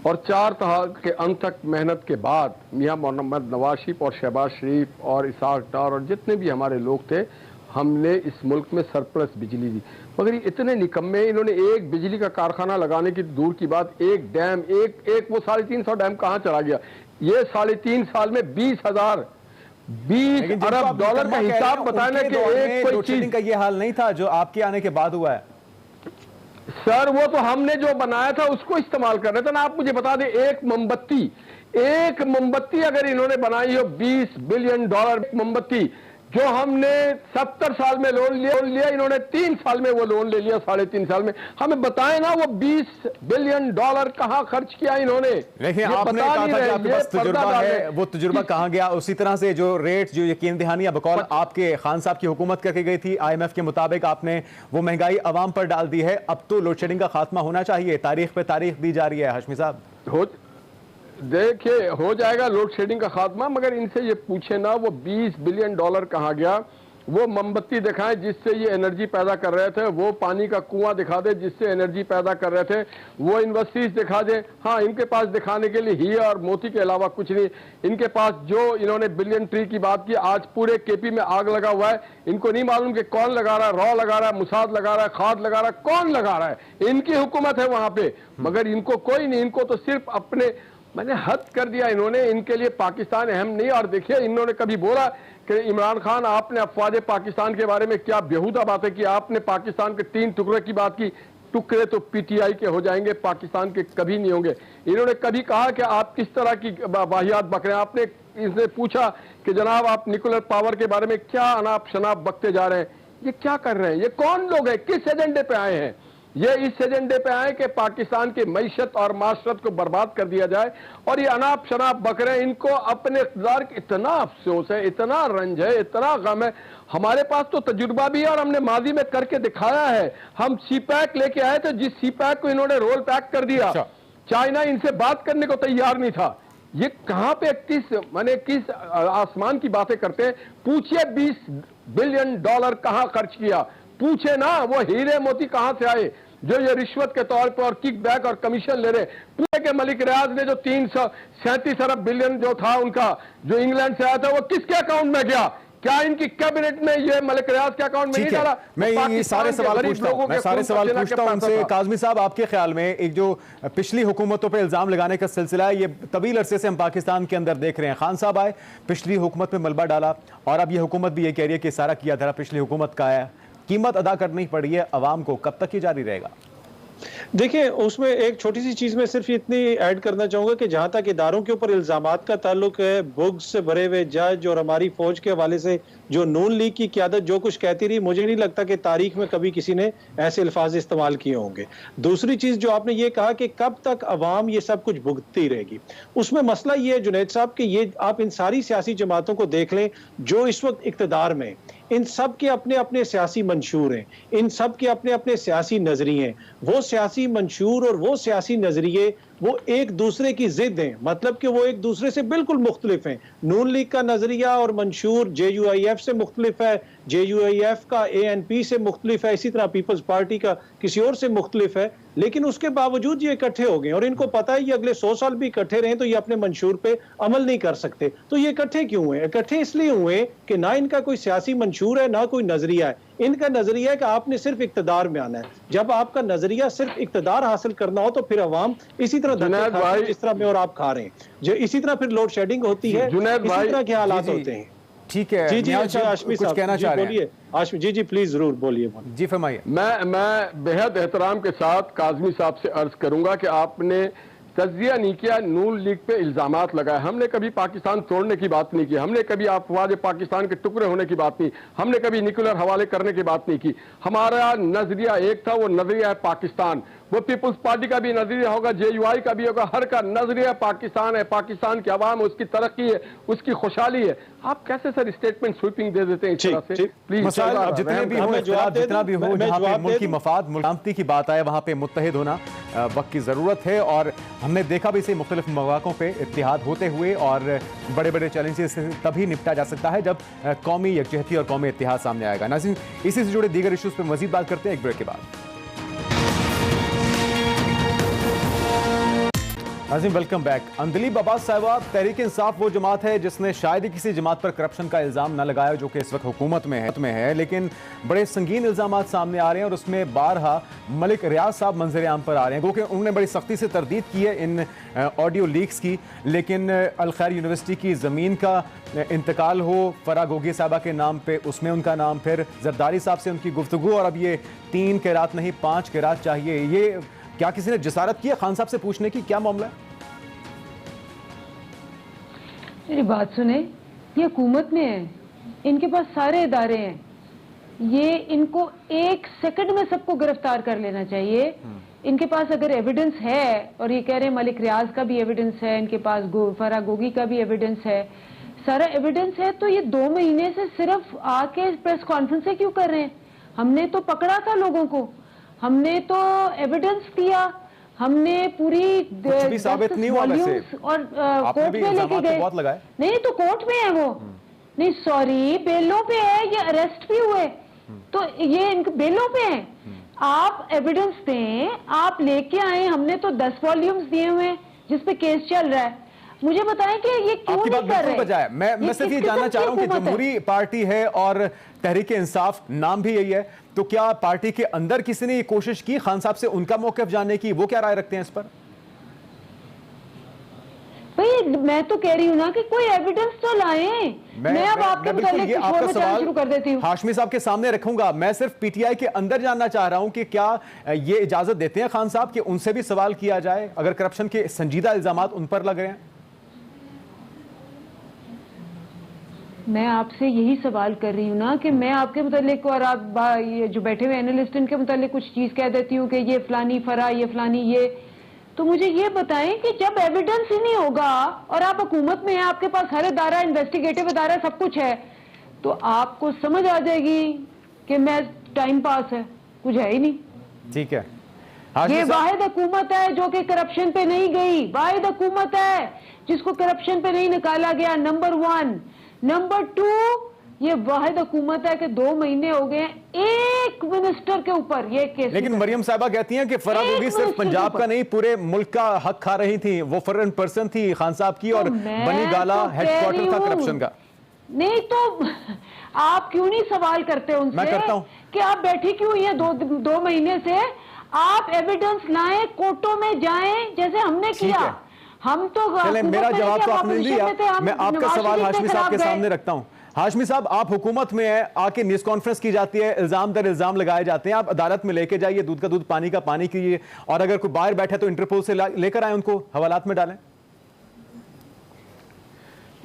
और 4 तरह के अंत तक मेहनत के बाद मियां मोहम्मद नवाज शरीफ और शहबाज शरीफ और इसाक डार और जितने भी हमारे लोग थे, हमने इस मुल्क में सरप्लस बिजली दी। मगर ये इतने निकम्मे, इन्होंने एक बिजली का कारखाना लगाने की दूर की बात, एक डैम, एक वो 350 डैम कहाँ चला गया? ये 3.5 साल में 20 अरब डॉलर का हिसाब बताने के एक कोई चीज का ये हाल नहीं था जो आपके आने के बाद हुआ है। सर, वो तो हमने जो बनाया था उसको इस्तेमाल कर रहे थे ना। आप मुझे बता दें, एक मोमबत्ती अगर इन्होंने बनाई हो $20 बिलियन मोमबत्ती, जो हमने 70 साल में लोन लिया, इन्होंने 3 साल में वो लोन ले लिया, 3.5 साल में। हमें बताएं ना वो $20 बिलियन कहां खर्च किया इन्होंने? देखिए, आपने कहा था कि आपके पास तजुर्बा है, वो तजुर्बा कहां गया? उसी तरह से जो रेट, जो यकीन दहानी बकौल आपके खान साहब की हुकूमत करके गई थी, IMF के मुताबिक आपने वो महंगाई अवाम पर डाल दी है। अब तो लोड शेडिंग का खात्मा होना चाहिए, तारीख पे तारीख दी जा रही है। हाशमी साहब, देखिए, हो जाएगा लोड शेडिंग का खात्मा, मगर इनसे ये पूछे ना वो $20 बिलियन कहां गया? वो मोमबत्ती दिखाएं जिससे ये एनर्जी पैदा कर रहे थे, वो पानी का कुआं दिखा दे जिससे एनर्जी पैदा कर रहे थे, वो यूनिवर्सिटीज दिखा दे। हाँ, इनके पास दिखाने के लिए हीरा और मोती के अलावा कुछ नहीं। इनके पास जो इन्होंने बिलियन ट्री की बात की, आज पूरे KP में आग लगा हुआ है। इनको नहीं मालूम कि कौन लगा रहा है, रॉ लगा रहा है, मुसाद लगा रहा है, खाद लगा रहा है, कौन लगा रहा है? इनकी हुकूमत है वहां पे, मगर इनको कोई नहीं। इनको तो सिर्फ अपने, मैंने हद कर दिया इन्होंने। इनके लिए पाकिस्तान अहम नहीं। और देखिए, इन्होंने कभी बोला कि इमरान खान, आपने अफवाज पाकिस्तान के बारे में क्या बेहुदा बातें की? आपने पाकिस्तान के 3 टुकड़े की बात की। टुकड़े तो PTI के हो जाएंगे, पाकिस्तान के कभी नहीं होंगे। इन्होंने कभी कहा कि आप किस तरह की वाहियात बक रहे हैं? आपने इसने पूछा कि जनाब आप न्यूक्लियर पावर के बारे में क्या अनाप शनाप बकते जा रहे हैं? ये क्या कर रहे हैं? ये कौन लोग हैं? किस एजेंडे पे आए हैं? ये इस एजेंडे पे आए कि पाकिस्तान की मईशत और माशरत को बर्बाद कर दिया जाए, और ये अनाप शनाप बकरे। इनको अपने इक़्तिदार की इतना अफसोस है, इतना रंज है, इतना गम है। हमारे पास तो तजुर्बा भी है और हमने माजी में करके दिखाया है। हम CPEC लेके आए थे, जिस CPEC को इन्होंने रोल बैक कर दिया। चाइना इनसे बात करने को तैयार नहीं था। ये कहां पे किस आसमान की बातें करते हैं? पूछिए $20 बिलियन कहां खर्च किया, पूछे ना। वो हीरे मोती कहां से आए? जो ये रिश्वत के तौर पर और किक बैक और कमीशन ले रहे, पूरे के मलिक रियाज ने जो 337 अरब बिलियन जो था उनका, जो इंग्लैंड से आया था, वो किसके अकाउंट में गया? क्या इनकी कैबिनेट में ये मलिक रियाज के अकाउंट में नहीं डाला? मैं ये सारे सवाल पूछता हूं, मैं सारे सवाल पूछता हूं उनसे। काज़मी साहब, आपके ख्याल में एक जो पिछली हुकूमतों पे इल्जाम लगाने का सिलसिला है, ये तवील अरसे से हम पाकिस्तान के अंदर देख रहे हैं। खान साहब आए, पिछली हुकूमत में मलबा डाला, और अब ये हुकूमत भी ये कह रही है कि सारा किया धरा पिछली हुकूमत का है, कीमत अदा करनी पड़ी है अवाम को। कब तक ये जारी रहेगा? देखिए, उसमें एक छोटी सी चीज में सिर्फ इतनी ऐड करना चाहूंगा कि जहां तक इदारों के ऊपर इल्जामात का ताल्लुक है, बुग्स से भरे हुए जज और हमारी फौज के हवाले से जो नून लीग की क़यादत जो कुछ कहती रही, मुझे नहीं लगता कि तारीख में कभी किसी ने ऐसे अल्फाज इस्तेमाल किए होंगे। दूसरी चीज जो आपने ये कहा कि कब तक अवाम ये सब कुछ भुगतती रहेगी, उसमें मसला ये है जुनैद साहब कि ये आप इन सारी सियासी जमातों को देख लें जो इस वक्त इक़्तिदार में, इन सब के अपने अपने सियासी मंशूर हैं, इन सब के अपने अपने सियासी नजरिए हैं। वो सियासी मंशूर और वो सियासी नजरिए वो एक दूसरे की जिद हैं, मतलब कि वो एक दूसरे से बिल्कुल मुख्तलिफ हैं। नून लीग का नजरिया और मंशूर JUIF से मुख्तलिफ है, JUIF का ANP से मुख्तलिफ है, इसी तरह पीपल्स पार्टी का किसी और से मुख्तलिफ है, लेकिन उसके बावजूद ये इकट्ठे हो गए और इनको पता है ये अगले 100 साल भी इकट्ठे रहें तो ये अपने मंशूर पे अमल नहीं कर सकते। तो ये इकट्ठे क्यों हुए? इकट्ठे इसलिए हुए कि ना इनका कोई सियासी मंशूर है, ना कोई नजरिया है। इनका नजरिया है कि आपने सिर्फ इक्तदार में आना है। जब आपका नजरिया सिर्फ इक्तदार हासिल करना हो तो फिर अवाम इसी तरह जिस तरह में और आप खा रहे हैं, जो इसी तरह फिर लोड शेडिंग होती है, इसी तरह के हालात होते हैं। ठीक है जी अच्छा, आशमी कुछ कहना चाह रहे हैं? बोलिए आशमी जी प्लीज जरूर बोलिए। जी फरमाइए। मैं बेहद एहतराम के साथ काज़मी साहब से अर्ज करूंगा कि आपने तज्जिया नहीं किया, नून लीग पे इल्जामात लगाए। हमने कभी पाकिस्तान तोड़ने की बात नहीं की, हमने कभी अफवाज पाकिस्तान के टुकड़े होने की बात नहीं, हमने कभी न्यूक्लियर हवाले करने की बात नहीं की। हमारा नजरिया एक था, वो नजरिया है पाकिस्तान। वो पीपुल्स पार्टी का भी नजरिया होगा, JUI का भी होगा, हर का नजरिया पाकिस्तान है, पाकिस्तान की आवाम है, उसकी तरक्की है, उसकी खुशहाली है। आप कैसे सर स्टेटमेंट स्वीपिंग दे देते हैं इस तरह से? प्लीज जितने भी हो, जितना भी हो, जहां पे मुल्क की मफाद मुल्कामती की बात आए वहां पे मुत्तहिद होना वक्त की जरूरत है, और हमने देखा भी इसे मुख्तलिफ मौक़ों पे इत्तिहाद होते हुए, और बड़े बड़े चैलेंजेस से तभी निपटा जा सकता है जब कौमी यकजहती और कौमी इत्तिहाद सामने आएगा। नाज़रीन, इसी से जुड़े दीगर इशूज़ पर मज़ीद बात करते हैं एक ब्रेक के बाद। नाज़रीन, वेलकम बैक। अंदलीब अब्बास साहिबा, तहरीक इंसाफ वो जमात है जिसने शायद ही किसी जमात पर करप्शन का इल्ज़ाम न लगाया जो कि इस वक्त हुकूमत में है, लेकिन बड़े संगीन इल्ज़ाम सामने आ रहे हैं और उसमें बारहा मलिक रियाज साहब मंजर आम पर आ रहे हैं, क्योंकि उन्होंने बड़ी सख्ती से तरदीद की है इन ऑडियो लीक्स की। लेकिन अल खैर यूनिवर्सिटी की ज़मीन का इंतकाल हो फरा गोगी साहबा के नाम पे, उसमें उनका नाम, फिर जरदारी साहब से उनकी गुफ्तगू, और अब ये 3 कैरात नहीं 5 कैरात चाहिए। ये क्या किसी ने जसारत की है खान साहब से पूछने की? क्या मामला है? मेरी बात सुने, ये हुकूमत में है, इनके पास सारे इदारे हैं, ये इनको 1 सेकंड में सबको गिरफ्तार कर लेना चाहिए। इनके पास अगर एविडेंस है, और ये कह रहे हैं मलिक रियाज का भी एविडेंस है, इनके पास फरा गोगी का भी एविडेंस है, सारा एविडेंस है, तो ये 2 महीने से सिर्फ आके प्रेस कॉन्फ्रेंस क्यों कर रहे हैं? हमने तो पकड़ा था लोगों को, हमने तो एविडेंस दिया, हमने पूरी भी साबित नहीं हुआ वैसे, और कोर्ट में लेके गए। बहुत लगाए। नहीं तो कोर्ट में है वो, नहीं सॉरी बेलों पे है, ये अरेस्ट भी हुए, तो ये इनके बेलों पे है। आप एविडेंस दें, आप लेके आए, हमने तो 10 वॉल्यूम्स दिए हुए हैं जिसपे केस चल रहा है। मुझे बताएं कि ये क्यों नहीं कर रहे? बजाय मैं सिर्फ ये जानना चाह रहा हूं कि जमहूरी पार्टी है और तहरीक इंसाफ नाम भी यही है, तो क्या पार्टी के अंदर किसी ने ये कोशिश की खान साहब से उनका मौक़िफ़ जानने की? वो क्या राय रखते हैं इस पर? भाई मैं तो कह रही हूँ ना कि कोई एविडेंस तो लाएं। मैं अब आपके मुतालिक आपका सवाल शुरू कर देती हूँ, हाशमी साहब के सामने रखूंगा। मैं सिर्फ PTI के अंदर जानना चाह रहा हूं कि क्या ये इजाजत देते हैं खान साहब कि उनसे भी सवाल किया जाए अगर करप्शन के संजीदा इल्जामात उन पर लग रहे हैं? मैं आपसे यही सवाल कर रही हूँ ना कि मैं आपके मुतालिक और आप ये जो बैठे हुए एनालिस्ट इनके मुतालिक कुछ चीज कह देती हूँ कि ये फलानी फरा, ये फलानी ये, तो मुझे ये बताएं कि जब एविडेंस ही नहीं होगा और आप हुकूमत में हैं, आपके पास हर इदारा, इन्वेस्टिगेटिव इदारा सब कुछ है, तो आपको समझ आ जाएगी कि मैं टाइम पास है, कुछ है ही नहीं। ठीक है, ये वाहिद हुकूमत है जो कि करप्शन पे नहीं गई, वाहिद हुकूमत है जिसको करप्शन पे नहीं निकाला गया, नंबर 1। नंबर 2, ये वाहिद हुकूमत है कि 2 महीने हो गए, एक मिनिस्टर के ऊपर ये केस। लेकिन मरियम साहबा कहती हैं कि फराह गोगी सिर्फ पंजाब का नहीं पूरे मुल्क का हक खा रही थी, वो फरन पर्सन थी खान साहब की, और बनी गाला हेडक्वार्टर था करप्शन का। नहीं तो आप क्यों नहीं सवाल करते उनसे? मैं करता हूं कि आप बैठी क्यों हुई हैं दो महीने से? आप एविडेंस लाएं, कोर्टों में जाएं जैसे हमने किया। हम तो चले, मेरा जवाब तो आपने दिया, मैं आपका सवाल हाशमी साहब के सामने रखता हूं। हाशमी साहब, आप हुकूमत में है, आके न्यूज कॉन्फ्रेंस की जाती है, इल्जाम दर इल्जाम लगाए जाते हैं, आप अदालत में लेके जाइए, दूध का दूध पानी का पानी कीजिए, और अगर कोई बाहर बैठे तो इंटरपोल से लेकर आए, उनको हवालात में डालें।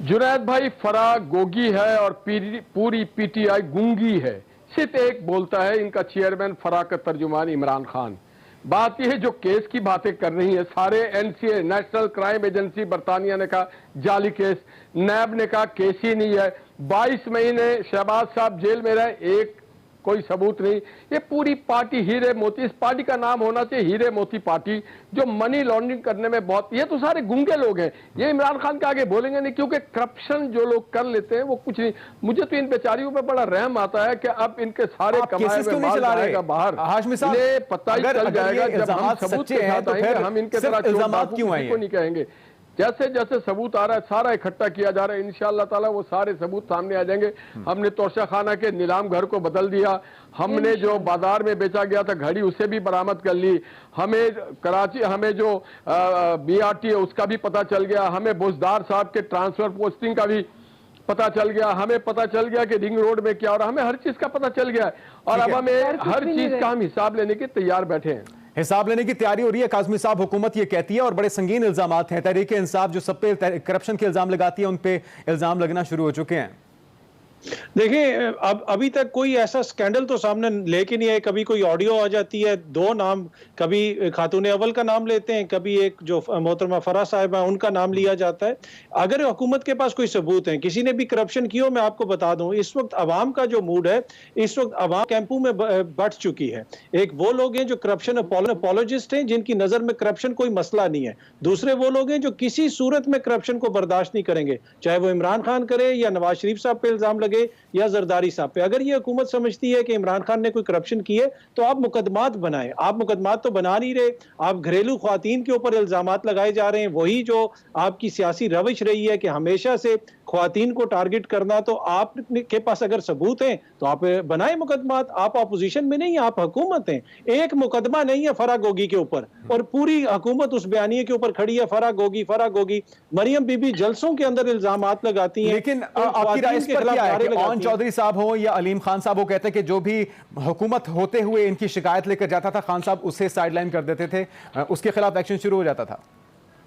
जुनैद भाई, फराह गोगी है और पूरी पीटीआई गूंगी है, सिर्फ एक बोलता है, इनका चेयरमैन फराह का तर्जुमान इमरान खान। बात यह है जो केस की बातें कर रही है, सारे एनसीए नेशनल क्राइम एजेंसी बरतानिया ने कहा जाली केस, नैब ने कहा केस ही नहीं है, 22 महीने शहबाज साहब जेल में रहे, एक कोई सबूत नहीं। ये पूरी पार्टी हीरे मोती, इस पार्टी का नाम होना चाहिए हीरे मोती पार्टी, जो मनी लॉन्ड्रिंग करने में बहुत, ये तो सारे गूंगे लोग हैं, ये इमरान खान के आगे बोलेंगे नहीं, क्योंकि करप्शन जो लोग कर लेते हैं वो कुछ नहीं। मुझे तो इन बेचारियों पे बड़ा रहम आता है कि अब इनके सारे कमाए हुए माल जाएगा बाहर, इन्हें पता ही चल जाएगा जब हम सबूत के साथ आएंगे, हम इनके तरह चोर डाकू किसी को नहीं कहेंगे। जैसे जैसे सबूत आ रहा है सारा इकट्ठा किया जा रहा है, इंशाअल्लाह ताला वो सारे सबूत सामने आ जाएंगे। हमने तोशा खाना के नीलाम घर को बदल दिया, हमने जो बाजार में बेचा गया था घड़ी उसे भी बरामद कर ली, हमें कराची हमें जो बीआरटी है उसका भी पता चल गया, हमें बुजदार साहब के ट्रांसफर पोस्टिंग का भी पता चल गया, हमें पता चल गया कि रिंग रोड में क्या हो रहा है, हमें हर चीज का पता चल गया है, और अब हमें हर चीज का हम हिसाब लेने के तैयार बैठे हैं। हिसाब लेने की तैयारी हो रही है। काज़मी साहब, हुकूमत ये कहती है, और बड़े संगीन इल्जामात हैं, तहरीक इंसाफ जो सब पे करप्शन के इल्जाम लगाती है, उन पे इल्जाम लगना शुरू हो चुके हैं। देखिए, अब अभी तक कोई ऐसा स्कैंडल तो सामने लेके नहीं आए। कभी कोई ऑडियो आ जाती है, दो नाम, कभी खातून अव्वल का नाम लेते हैं, कभी एक जो मोहतरमा फराह साहिब है उनका नाम लिया जाता है। अगर हुकूमत के पास कोई सबूत है, किसी ने भी करप्शन किया, मैं आपको बता दूं, इस वक्त अवाम का जो मूड है, इस वक्त अवाम कैंपों में बढ़ चुकी है। एक वो लोग हैं जो करप्शन अपोलोजिस्ट हैं, जिनकी नजर में करप्शन कोई मसला नहीं है। दूसरे वो लोग हैं जो किसी सूरत में करप्शन को बर्दाश्त नहीं करेंगे, चाहे वो इमरान खान करे या नवाज शरीफ साहब पे इल्जाम लगे या जरदारी साहब पे। अगर ये हुकूमत समझती है कि इमरान खान ने कोई करप्शन किए तो आप मुकदमात बनाएं। आप मुकदमात तो बना नहीं रहे, आप घरेलू ख्वातीन के ऊपर इल्जामात लगाए जा रहे हैं। वही जो आपकी सियासी रविश रही है कि हमेशा से ख्वातीन को टारगेट करना। तो आपके पास अगर सबूत हैं तो आप बनाए मुकदमात। आप अपोजिशन में नहीं, आप हुकूमत हैं। एक मुकदमा नहीं है फराह गोगी के ऊपर, और पूरी हुकूमत उस बयानिए के ऊपर खड़ी है, फराह गोगी। मरियम बीबी जलसों के अंदर इल्जामात लगाती हैं। लेकिन आपकी राय इस पर क्या है कि ओन चौधरी साहब हो या अलीम खान साहब हो, कहते हैं कि जो भी हुकूमत होते हुए इनकी शिकायत लेकर जाता था, खान साहब उसे साइडलाइन कर देते थे, उसके खिलाफ एक्शन शुरू हो जाता था।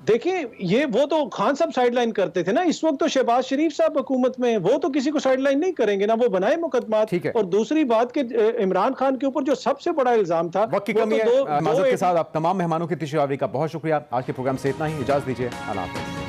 देखिए, ये वो तो खान साहब साइडलाइन करते थे ना। इस वक्त तो शहबाज शरीफ साहब हुकूमत में, वो तो किसी को साइडलाइन नहीं करेंगे ना, वो बनाए मुकदमात। और दूसरी बात कि इमरान खान के ऊपर जो सबसे बड़ा इल्जाम था, वक्त की कमी है। माजरत के साथ आप तमाम मेहमानों की तशरीफ आवरी का बहुत शुक्रिया। आज के प्रोग्राम से इतना ही, इजाजत दीजिए, अल्लाह हाफ़िज़।